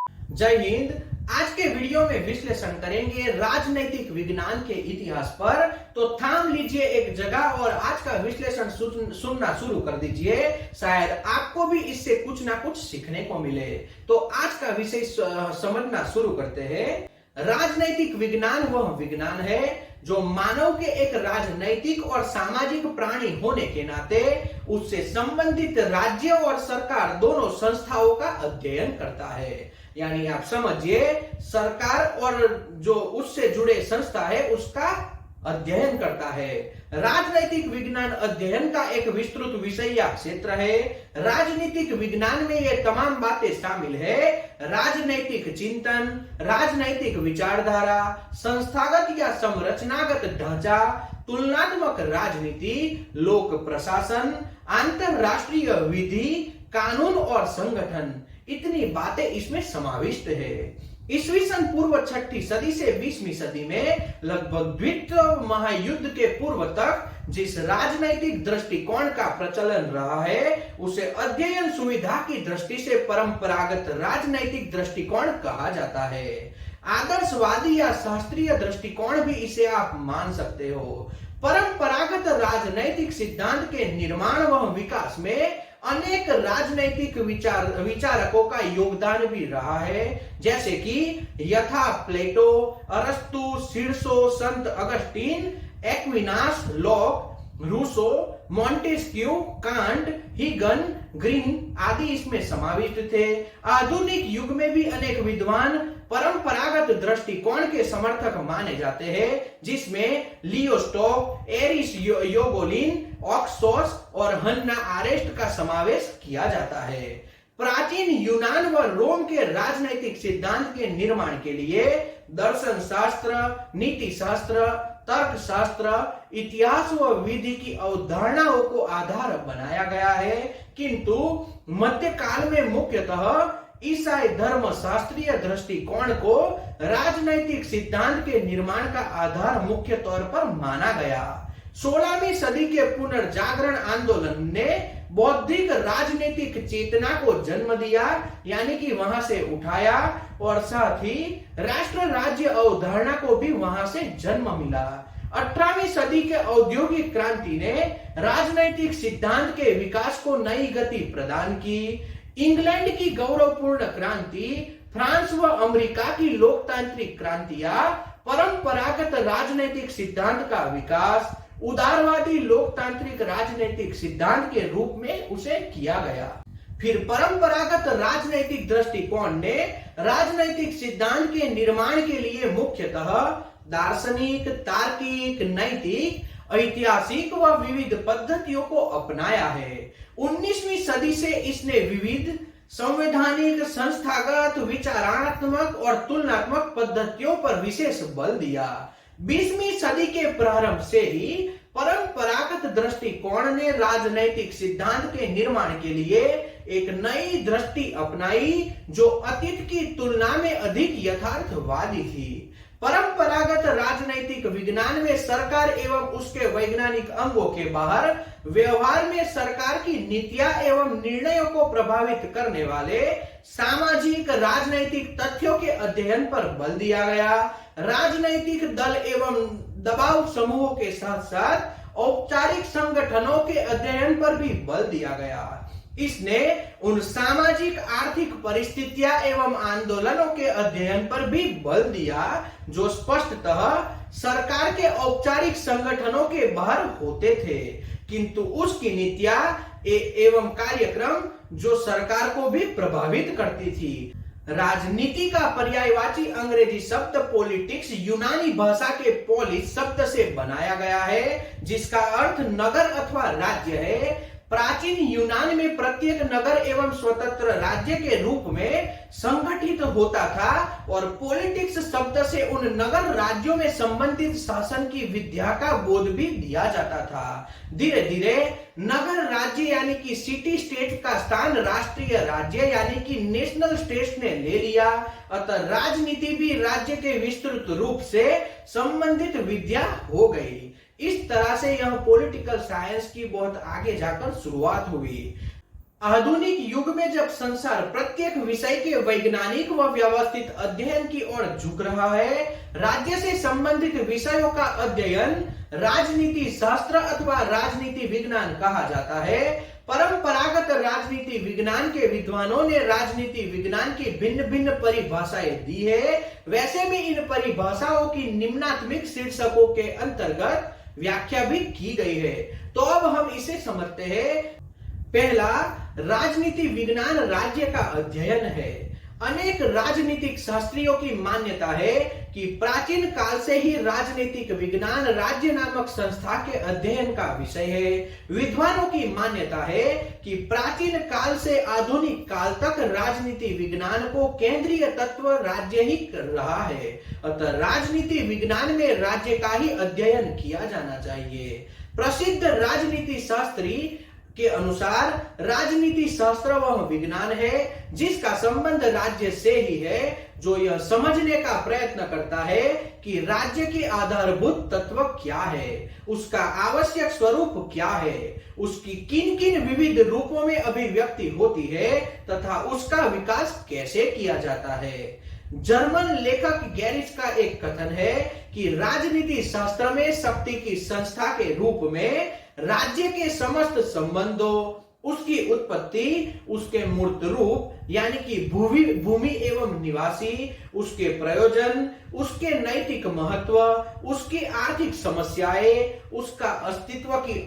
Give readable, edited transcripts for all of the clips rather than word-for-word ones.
जय हिंद। आज के वीडियो में विश्लेषण करेंगे राजनैतिक विज्ञान के इतिहास पर। तो थाम लीजिए एक जगह और आज का विश्लेषण सुनना शुरू कर दीजिए, शायद आपको भी इससे कुछ ना कुछ सीखने को मिले। तो आज का विषय समझना शुरू करते हैं। राजनैतिक विज्ञान वह विज्ञान है जो मानव के एक राजनैतिक और सामाजिक प्राणी होने के नाते उससे संबंधित राज्य और सरकार दोनों संस्थाओं का अध्ययन करता है। यानी आप समझिए, सरकार और जो उससे जुड़े संस्था है उसका अध्ययन करता है। राजनैतिक विज्ञान अध्ययन का एक विस्तृत विषय या क्षेत्र है। राजनीतिक विज्ञान में ये तमाम बातें शामिल है: राजनैतिक चिंतन, राजनैतिक विचारधारा, संस्थागत या संरचनागत ढांचा, तुलनात्मक राजनीति, लोक प्रशासन, अंतरराष्ट्रीय विधि, कानून और संगठन, इतनी बातें इसमें समाविष्ट है। ईस्वी सन पूर्व 6ठी सदी से 20वीं सदी में लगभग द्वितीय महायुद्ध के पूर्व तक जिस राजनैतिक दृष्टिकोण का प्रचलन रहा है उसे अध्ययन सुविधा की दृष्टि से परंपरागत राजनैतिक दृष्टिकोण कहा जाता है। आदर्शवादी या शास्त्रीय दृष्टिकोण भी इसे आप मान सकते हो। परंपरागत राजनैतिक सिद्धांत के निर्माण व विकास में अनेक राजनैतिक विचारकों का योगदान भी रहा है, जैसे कि यथा प्लेटो, अरस्तु, सिरसो, संत Augustine, Aquinas, Locke, Rousseau, Montesquieu, Kant, हीगन, ग्रीन आदि इसमें समाविष्ट थे। आधुनिक युग में भी अनेक विद्वान परंपरागत दृष्टिकोण के समर्थक माने जाते हैं, जिसमें लियो स्टॉक, एरिस योगोलिन, ऑक्सोस और हन्ना आरेस्ट का समावेश किया जाता है। प्राचीन यूनान व रोम के राजनैतिक सिद्धांत के निर्माण के लिए दर्शन शास्त्र, नीति शास्त्र, तर्क शास्त्र, इतिहास व विधि की अवधारणाओं को आधार बनाया गया है, किंतु मध्यकाल में मुख्यतः ईसाई धर्म शास्त्रीय दृष्टिकोण को राजनैतिक सिद्धांत के निर्माण का आधार मुख्य तौर पर माना गया। 16वीं सदी के पुनर्जागरण आंदोलन ने बौद्धिक राजनीतिक चेतना को जन्म दिया, यानी कि वहां से उठाया, और साथ ही राष्ट्र राज्य अवधारणा को भी वहां से जन्म मिला। 18वीं सदी के औद्योगिक क्रांति ने राजनैतिक सिद्धांत के विकास को नई गति प्रदान की। इंग्लैंड की गौरवपूर्ण क्रांति, फ्रांस व अमेरिका की लोकतांत्रिक क्रांतियां, परंपरागत राजनैतिक सिद्धांत का विकास उदारवादी लोकतांत्रिक राजनैतिक सिद्धांत के रूप में उसे किया गया। फिर परंपरागत राजनैतिक दृष्टिकोण ने राजनैतिक सिद्धांत के निर्माण के लिए मुख्यतः दार्शनिक, तार्किक, नैतिक, ऐतिहासिक व विविध पद्धतियों को अपनाया है। 19वीं सदी से इसने विविध संवैधानिक, संस्थागत, विचारात्मक और तुलनात्मक पद्धतियों पर विशेष बल दिया। 20वीं सदी के प्रारंभ से ही परंपरागत दृष्टिकोण ने राजनैतिक सिद्धांत के निर्माण के लिए एक नई दृष्टि अपनाई जो अतीत की तुलना में अधिक यथार्थवादी थी। परंपरागत राजनैतिक विज्ञान में सरकार एवं उसके वैज्ञानिक अंगों के बाहर व्यवहार में सरकार की नीतियां एवं निर्णयों को प्रभावित करने वाले सामाजिक राजनैतिक तथ्यों के अध्ययन पर बल दिया गया। राजनैतिक दल एवं दबाव समूहों के साथ साथ औपचारिक संगठनों के अध्ययन पर भी बल दिया गया। इसने उन सामाजिक आर्थिक परिस्थितियां एवं आंदोलनों के अध्ययन पर भी बल दिया जो स्पष्टतः सरकार के औपचारिक संगठनों के बाहर होते थे, किंतु उसकी नीतियां एवं कार्यक्रम जो सरकार को भी प्रभावित करती थी। राजनीति का पर्यायवाची अंग्रेजी शब्द पॉलिटिक्स यूनानी भाषा के पोलिस शब्द से बनाया गया है, जिसका अर्थ नगर अथवा राज्य है। प्राचीन यूनान में प्रत्येक नगर एवं स्वतंत्र राज्य के रूप में संगठित होता था और पॉलिटिक्स शब्द से उन नगर राज्यों में संबंधित शासन की विद्या का बोध भी दिया जाता था। धीरे धीरे नगर राज्य यानी कि सिटी स्टेट का स्थान राष्ट्रीय राज्य यानी कि नेशनल स्टेट ने ले लिया। अतः राजनीति भी राज्य के विस्तृत रूप से संबंधित विद्या हो गई। इस तरह से यह पॉलिटिकल साइंस की बहुत आगे जाकर शुरुआत हुई। आधुनिक युग में जब संसार प्रत्येक विषय के वैज्ञानिक व व्यवस्थित अध्ययन की ओर झुक रहा है, राज्य से संबंधित विषयों का अध्ययन राजनीति शास्त्र अथवा राजनीति विज्ञान कहा जाता है। परंपरागत राजनीति विज्ञान के विद्वानों ने राजनीति विज्ञान की भिन्न भिन्न परिभाषाएं दी है। वैसे भी इन परिभाषाओं की निम्नात्मक शीर्षकों के अंतर्गत व्याख्या भी की गई है। तो अब हम इसे समझते हैं। पहला, राजनीति विज्ञान राज्य का अध्ययन है। अनेक राजनीतिक शास्त्रियों की मान्यता है कि प्राचीन काल से ही राजनीतिक विज्ञान राज्य नामक संस्था के अध्ययन का विषय है। विद्वानों की मान्यता है कि प्राचीन काल से आधुनिक काल तक राजनीति विज्ञान को केंद्रीय तत्व राज्य ही कर रहा है। अतः राजनीति विज्ञान में राज्य का ही अध्ययन किया जाना चाहिए। प्रसिद्ध राजनीति शास्त्री के अनुसार राजनीति शास्त्र वह विज्ञान है जिसका संबंध राज्य से ही है, जो यह समझने का प्रयत्न करता है कि राज्य के आधारभूत तत्व क्या है, उसका आवश्यक स्वरूप क्या है, उसकी किन किन विविध रूपों में अभिव्यक्ति होती है तथा उसका विकास कैसे किया जाता है। जर्मन लेखक गेरिश का एक कथन है कि राजनीति शास्त्र में शक्ति की संस्था के रूप में राज्य के समस्त संबंधों, उसकी उत्पत्ति, उसके मूर्त रूप यानी कि भूमि एवं निवासी, उसके प्रयोजन, उसके नैतिक महत्व, उसकी आर्थिक समस्याएं, उसका अस्तित्व की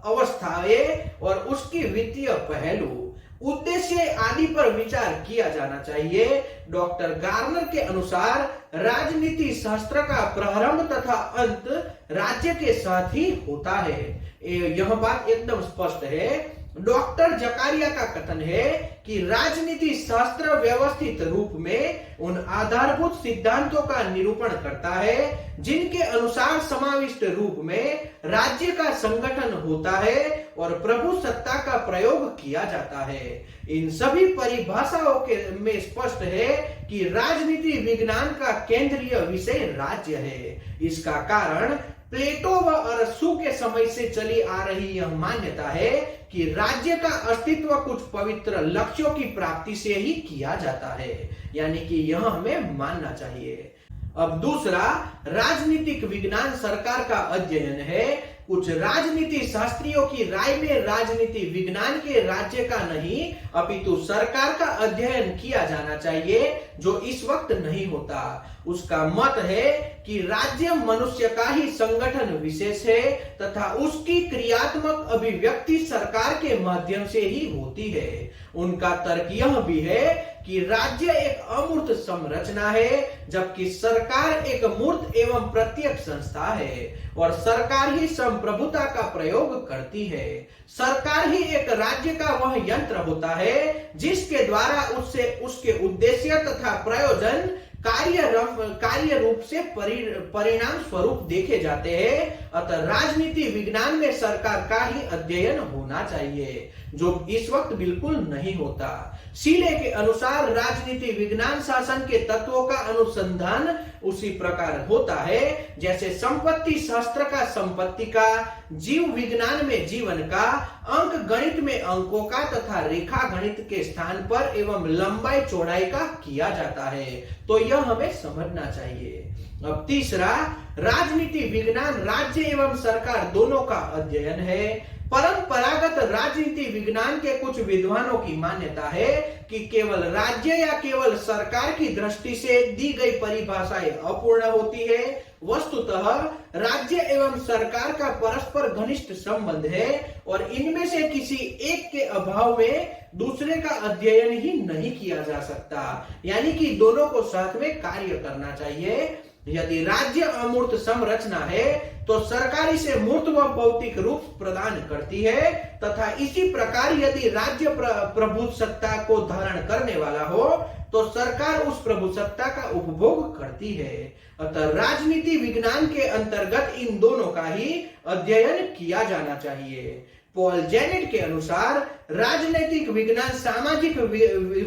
अवस्थाएं और उसकी वित्तीय पहलू, उद्देश्य आदि पर विचार किया जाना चाहिए। डॉक्टर गार्नर के अनुसार राजनीति शास्त्र का प्रारंभ तथा अंत राज्य के साथ ही होता है। यह बात एकदम स्पष्ट है। डॉक्टर जकारिया का कथन है कि राजनीति शास्त्र व्यवस्थित रूप में उन आधारभूत सिद्धांतों का निरूपण करता है जिनके अनुसार समाविष्ट रूप में राज्य का संगठन होता है और प्रभु सत्ता का प्रयोग किया जाता है। इन सभी परिभाषाओं के में स्पष्ट है कि राजनीति विज्ञान का केंद्रीय विषय राज्य है। इसका कारण प्लेटो व अरस्तु के समय से चली आ रही यह मान्यता है कि राज्य का अस्तित्व कुछ पवित्र लक्ष्यों की प्राप्ति से ही किया जाता है, यानी कि यह हमें मानना चाहिए। अब दूसरा, राजनीतिक विज्ञान सरकार का अध्ययन है। कुछ राजनीति शास्त्रियों की राय में राजनीति विज्ञान के राज्य का नहीं अपितु सरकार का अध्ययन किया जाना चाहिए, जो इस वक्त नहीं होता। उसका मत है कि राज्य मनुष्य का ही संगठन विशेष है तथा उसकी क्रियात्मक अभिव्यक्ति सरकार के माध्यम से ही होती है। उनका तर्क यह भी है कि राज्य एक अमूर्त संरचना है जबकि सरकार एक मूर्त एवं प्रत्यक्ष संस्था है और सरकार ही संप्रभुता का प्रयोग करती है। सरकार ही एक राज्य का वह यंत्र होता है जिसके द्वारा उससे उसके उद्देश्य तथा प्रयोजन कार्य रूप से परिणाम स्वरूप देखे जाते हैं। अतः राजनीति विज्ञान में सरकार का ही अध्ययन होना चाहिए, जो इस वक्त बिल्कुल नहीं होता। सीले के अनुसार राजनीति विज्ञान शासन के तत्वों का अनुसंधान उसी प्रकार होता है जैसे संपत्ति शास्त्र का संपत्ति का, जीव विज्ञान में जीवन का, अंक गणित में अंकों का तथा रेखा गणित के स्थान पर एवं लंबाई चौड़ाई का किया जाता है। तो यह हमें समझना चाहिए। अब तीसरा, राजनीति विज्ञान राज्य एवं सरकार दोनों का अध्ययन है। परंपरागत राजनीति विज्ञान के कुछ विद्वानों की मान्यता है कि केवल राज्य या केवल सरकार की दृष्टि से दी गई परिभाषाएं अपूर्ण होती है। वस्तुतः राज्य एवं सरकार का परस्पर घनिष्ठ संबंध है और इनमें से किसी एक के अभाव में दूसरे का अध्ययन ही नहीं किया जा सकता, यानी कि दोनों को साथ में कार्य करना चाहिए। यदि राज्य अमूर्त संरचना है तो सरकार इसे मूर्त व भौतिक रूप प्रदान करती है तथा इसी प्रकार यदि राज्य प्रभु सत्ता को धारण करने वाला हो तो सरकार उस प्रभु सत्ता का उपभोग करती है। अतः राजनीति विज्ञान के अंतर्गत इन दोनों का ही अध्ययन किया जाना चाहिए। पॉल जेनेट के अनुसार राजनीतिक विज्ञान सामाजिक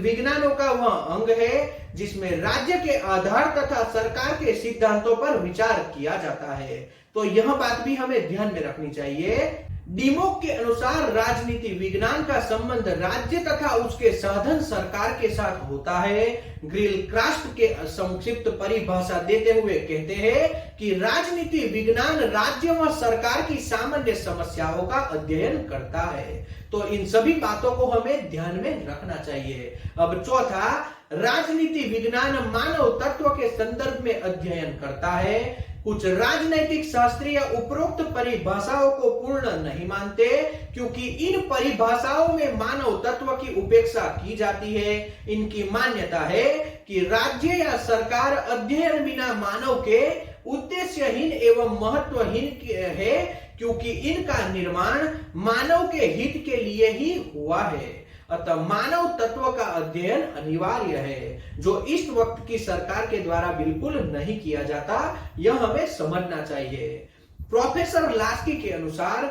विज्ञानों का वह अंग है जिसमें राज्य के आधार तथा सरकार के सिद्धांतों पर विचार किया जाता है। तो यह बात भी हमें ध्यान में रखनी चाहिए। डिमोक के अनुसार राजनीति विज्ञान का संबंध राज्य तथा उसके साधन सरकार के साथ होता है। ग्रिलक्राफ्ट के संक्षिप्त परिभाषा देते हुए कहते हैं कि राजनीति विज्ञान राज्य व सरकार की सामान्य समस्याओं का अध्ययन करता है। तो इन सभी बातों को हमें ध्यान में रखना चाहिए। अब चौथा, राजनीति विज्ञान मानव तत्व के संदर्भ में अध्ययन करता है। कुछ राजनैतिक शास्त्रीय उपरोक्त परिभाषाओं को पूर्ण नहीं मानते, क्योंकि इन परिभाषाओं में मानव तत्व की उपेक्षा की जाती है। इनकी मान्यता है कि राज्य या सरकार अध्ययन बिना मानव के उद्देश्यहीन एवं महत्वहीन है, क्योंकि इनका निर्माण मानव के हित के लिए ही हुआ है। अतः मानव तत्व का अध्ययन अनिवार्य है, जो इस वक्त की सरकार के द्वारा बिल्कुल नहीं किया जाता। यह हमें समझना चाहिए। प्रोफेसर लास्की के अनुसार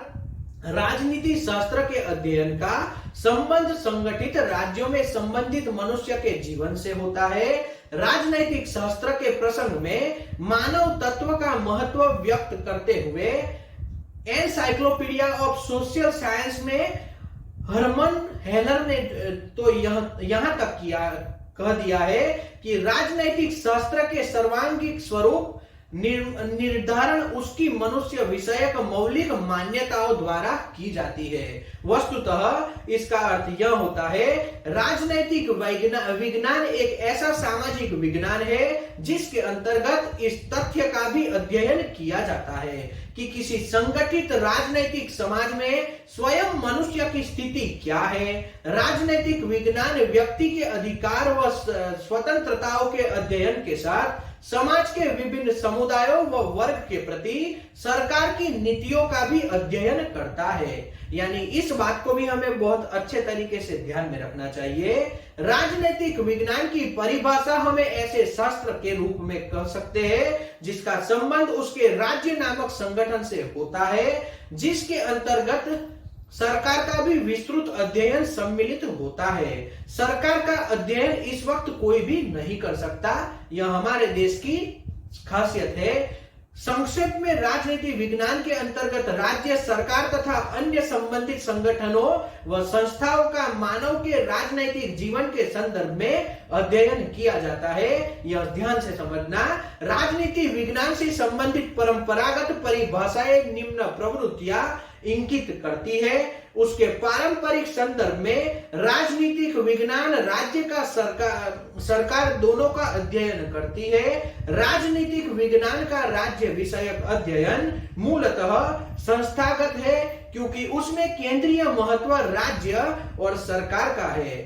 राजनीति शास्त्र के अध्ययन का संबंध संगठित राज्यों में संबंधित मनुष्य के जीवन से होता है। राजनैतिक शास्त्र के प्रसंग में मानव तत्व का महत्व व्यक्त करते हुए एनसाइक्लोपीडिया ऑफ सोशल साइंस में हरमन हेलर ने तो यहां तक कह दिया है कि राजनैतिक शास्त्र के सर्वांगीण स्वरूप निर्धारण उसकी मनुष्य विषयक मौलिक मान्यताओं द्वारा की जाती है। वस्तुतः इसका अर्थ यह होता है, राजनैतिक विज्ञान एक ऐसा सामाजिक विज्ञान है जिसके अंतर्गत इस तथ्य का भी अध्ययन किया जाता है कि किसी संगठित राजनैतिक समाज में स्वयं मनुष्य की स्थिति क्या है। राजनैतिक विज्ञान व्यक्ति के अधिकार व स्वतंत्रताओं के अध्ययन के साथ समाज के विभिन्न समुदायों व वर्ग के प्रति सरकार की नीतियों का भी अध्ययन करता है। यानी इस बात को भी हमें बहुत अच्छे तरीके से ध्यान में रखना चाहिए। राजनीतिक विज्ञान की परिभाषा हमें ऐसे शास्त्र के रूप में कह सकते हैं जिसका संबंध उसके राज्य नामक संगठन से होता है, जिसके अंतर्गत सरकार का भी विस्तृत अध्ययन सम्मिलित होता है। सरकार का अध्ययन इस वक्त कोई भी नहीं कर सकता, यह हमारे देश की खासियत है। संक्षेप में राजनीति विज्ञान के अंतर्गत राज्य सरकार तथा अन्य संबंधित संगठनों व संस्थाओं का मानव के राजनीतिक जीवन के संदर्भ में अध्ययन किया जाता है। यह ध्यान से समझना। राजनीति विज्ञान से संबंधित परंपरागत परिभाषाएं निम्न प्रवृत्तियां इंगित करती है। उसके पारंपरिक संदर्भ में राजनीतिक विज्ञान राज्य का सरकार दोनों का अध्ययन करती है। राजनीतिक विज्ञान का राज्य विषयक अध्ययन मूलतः संस्थागत है, क्योंकि उसमें केंद्रीय महत्व राज्य और सरकार का है,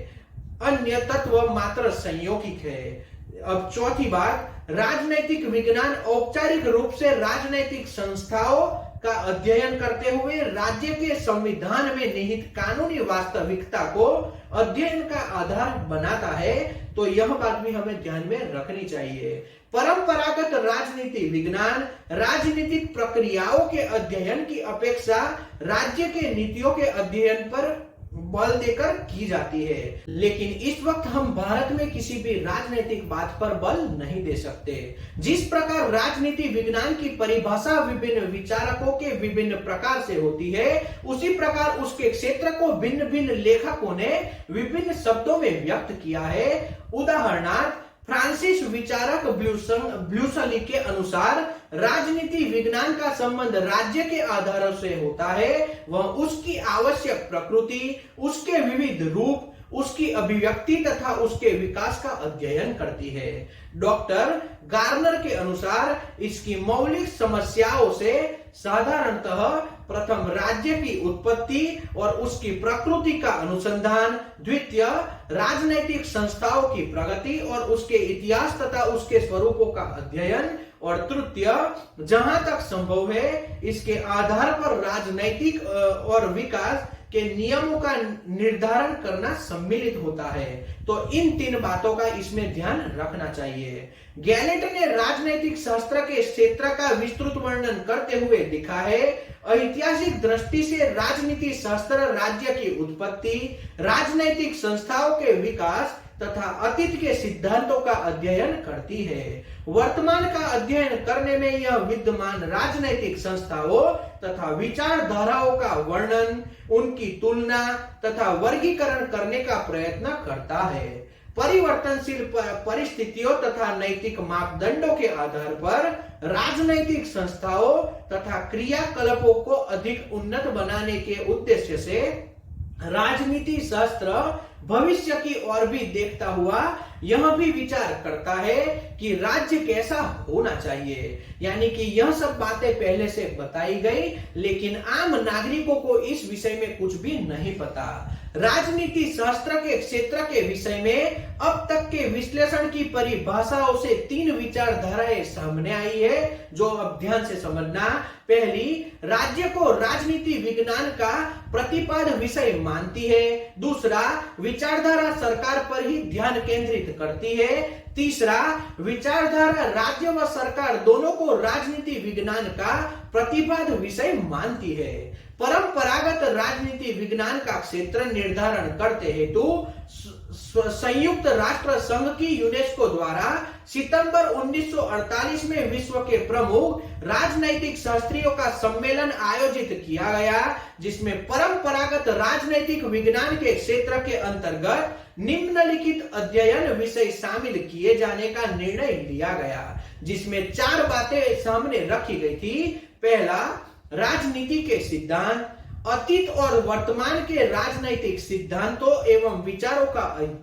अन्य तत्व मात्र संयोगिक है। अब चौथी बात, राजनैतिक विज्ञान औपचारिक रूप से राजनैतिक संस्थाओं का अध्ययन करते हुए राज्य के संविधान में निहित कानूनी वास्तविकता को अध्ययन का आधार बनाता है। तो यह बात भी हमें ध्यान में रखनी चाहिए। परंपरागत राजनीति विज्ञान राजनीतिक प्रक्रियाओं के अध्ययन की अपेक्षा राज्य के नीतियों के अध्ययन पर बल देकर की जाती है, लेकिन इस वक्त हम भारत में किसी भी राजनीतिक बात पर बल नहीं दे सकते। जिस प्रकार राजनीति विज्ञान की परिभाषा विभिन्न विचारकों के विभिन्न प्रकार से होती है, उसी प्रकार उसके क्षेत्र को भिन्न भिन्न लेखकों ने विभिन्न शब्दों में व्यक्त किया है। उदाहरणार्थ, फ्रांसीस विचारक ब्लूसली के अनुसार राजनीति विज्ञान का संबंध राज्य के आधारों से होता है। वह उसकी आवश्यक प्रकृति, उसके विविध रूप, उसकी अभिव्यक्ति तथा उसके विकास का अध्ययन करती है। डॉक्टर गार्नर के अनुसार इसकी मौलिक समस्याओं से साधारणतः प्रथम राज्य की उत्पत्ति और उसकी प्रकृति का अनुसंधान, द्वितीय राजनैतिक संस्थाओं की प्रगति और उसके इतिहास तथा उसके स्वरूपों का अध्ययन, और तृतीय जहां तक संभव है इसके आधार पर राजनैतिक और विकास के नियमों का निर्धारण करना सम्मिलित होता है। तो इन तीन बातों का इसमें ध्यान रखना चाहिए। गैलेट ने राजनैतिक शास्त्र के क्षेत्र का विस्तृत वर्णन करते हुए लिखा है, ऐतिहासिक दृष्टि से राजनीति शास्त्र राज्य की उत्पत्ति, राजनैतिक संस्थाओं के विकास, तथा अतीत के सिद्धांतों का अध्ययन करती है। वर्तमान का अध्ययन करने में यह विद्यमान राजनैतिक संस्थाओं तथा विचारधाराओं का वर्णन, उनकी तुलना तथा वर्गीकरण करने का प्रयत्न करता है। परिवर्तनशील परिस्थितियों तथा नैतिक मापदंडों के आधार पर राजनैतिक संस्थाओं तथा क्रियाकलापों को अधिक उन्नत बनाने के उद्देश्य से राजनीति शास्त्र भविष्य की ओर भी देखता हुआ यह भी विचार करता है कि राज्य कैसा होना चाहिए। यानी कि यह सब बातें पहले से बताई गई, लेकिन आम नागरिकों को इस विषय में कुछ भी नहीं पता। राजनीति शास्त्र के क्षेत्र के विषय में अब तक के विश्लेषण की परिभाषाओं से 3 विचारधाराएं सामने आई है, जो अब ध्यान से समझना। पहली, राज्य को राजनीति विज्ञान का प्रतिपाद्य विषय मानती है। दूसरा, विचारधारा सरकार पर ही ध्यान केंद्रित करती है। तीसरा, विचारधारा राज्य व सरकार दोनों को राजनीति विज्ञान का प्रतिपाद्य विषय मानती है। परंपरागत राजनीति विज्ञान का क्षेत्र निर्धारण करते हेतु संयुक्त राष्ट्र संघ की यूनेस्को द्वारा सितंबर 1948 में विश्व के प्रमुख राजनैतिक शास्त्रियों का सम्मेलन आयोजित किया गया, जिसमें परंपरागत राजनैतिक विज्ञान के क्षेत्र के अंतर्गत निम्नलिखित अध्ययन विषय शामिल किए जाने का निर्णय लिया गया, जिसमें 4 बातें सामने रखी गई थी। पहला, राजनीति के सिद्धांत, अतीत और वर्तमान के राजनैतिक सिद्धांतों एवं विचारों का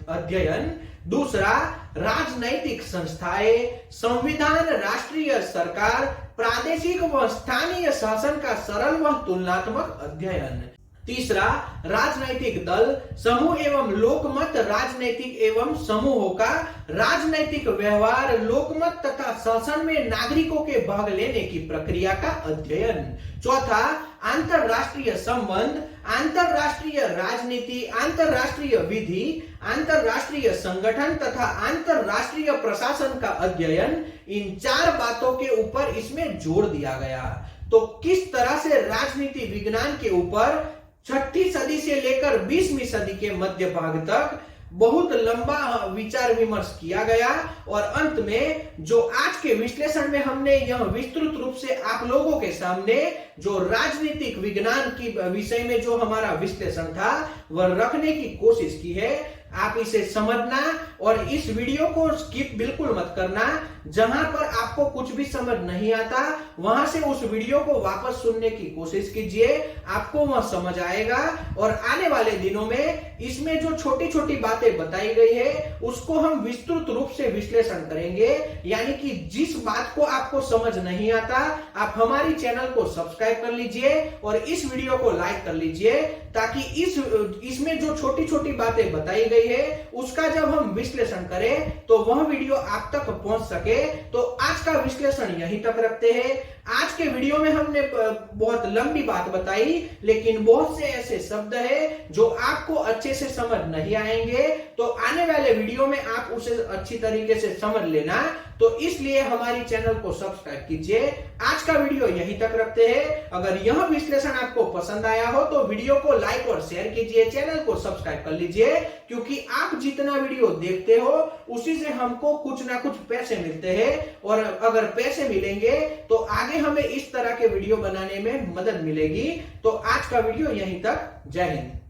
अध्ययन। दूसरा, राजनैतिक संस्थाएं, संविधान, राष्ट्रीय सरकार, प्रादेशिक व स्थानीय शासन का सरल व तुलनात्मक अध्ययन। तीसरा, राजनैतिक दल, समूह एवं लोकमत, राजनैतिक एवं समूहों का राजनैतिक व्यवहार, लोकमत तथा शासन में नागरिकों के भाग लेने की प्रक्रिया का अध्ययन। चौथा, अंतरराष्ट्रीय संबंध, अंतरराष्ट्रीय राजनीति, अंतरराष्ट्रीय विधि, अंतरराष्ट्रीय संगठन तथा अंतरराष्ट्रीय प्रशासन का अध्ययन। इन 4 बातों के ऊपर इसमें जोर दिया गया। तो किस तरह से राजनीति विज्ञान के ऊपर 6ठी सदी से लेकर 20वीं सदी के मध्य भाग तक बहुत लंबा विचार विमर्श किया गया, और अंत में जो आज के विश्लेषण में हमने यह विस्तृत रूप से आप लोगों के सामने जो राजनीतिक विज्ञान की विषय में जो हमारा विश्लेषण था वह रखने की कोशिश की है। आप इसे समझना और इस वीडियो को स्किप बिल्कुल मत करना। जहां पर आपको कुछ भी समझ नहीं आता वहां से उस वीडियो को वापस सुनने की कोशिश कीजिए, आपको वह समझ आएगा। और आने वाले दिनों में इसमें जो छोटी छोटी बातें बताई गई है उसको हम विस्तृत रूप से विश्लेषण करेंगे। यानी कि जिस बात को आपको समझ नहीं आता आप हमारी चैनल को सब्सक्राइब कर लीजिए और इस वीडियो को लाइक कर लीजिए, ताकि इसमें जो छोटी छोटी बातें बताई गई है उसका जब हम विश्लेषण करें तो वह वीडियो आप तक पहुंच सके। तो आज का विश्लेषण यहीं तक रखते हैं। आज के वीडियो में हमने बहुत लंबी बात बताई, लेकिन बहुत से ऐसे शब्द हैं जो आपको अच्छे से समझ नहीं आएंगे, तो आने वाले वीडियो में आप उसे अच्छी तरीके से समझ लेना। तो इसलिए हमारी चैनल को सब्सक्राइब कीजिए। आज का वीडियो यहीं तक रखते हैं। अगर यह विश्लेषण आपको पसंद आया हो तो वीडियो को लाइक और शेयर कीजिए, चैनल को सब्सक्राइब कर लीजिए, क्योंकि आप जितना वीडियो देखते हो उसी से हमको कुछ ना कुछ पैसे मिलते हैं, और अगर पैसे मिलेंगे तो आगे हमें इस तरह के वीडियो बनाने में मदद मिलेगी। तो आज का वीडियो यहीं तक। जय हिंद।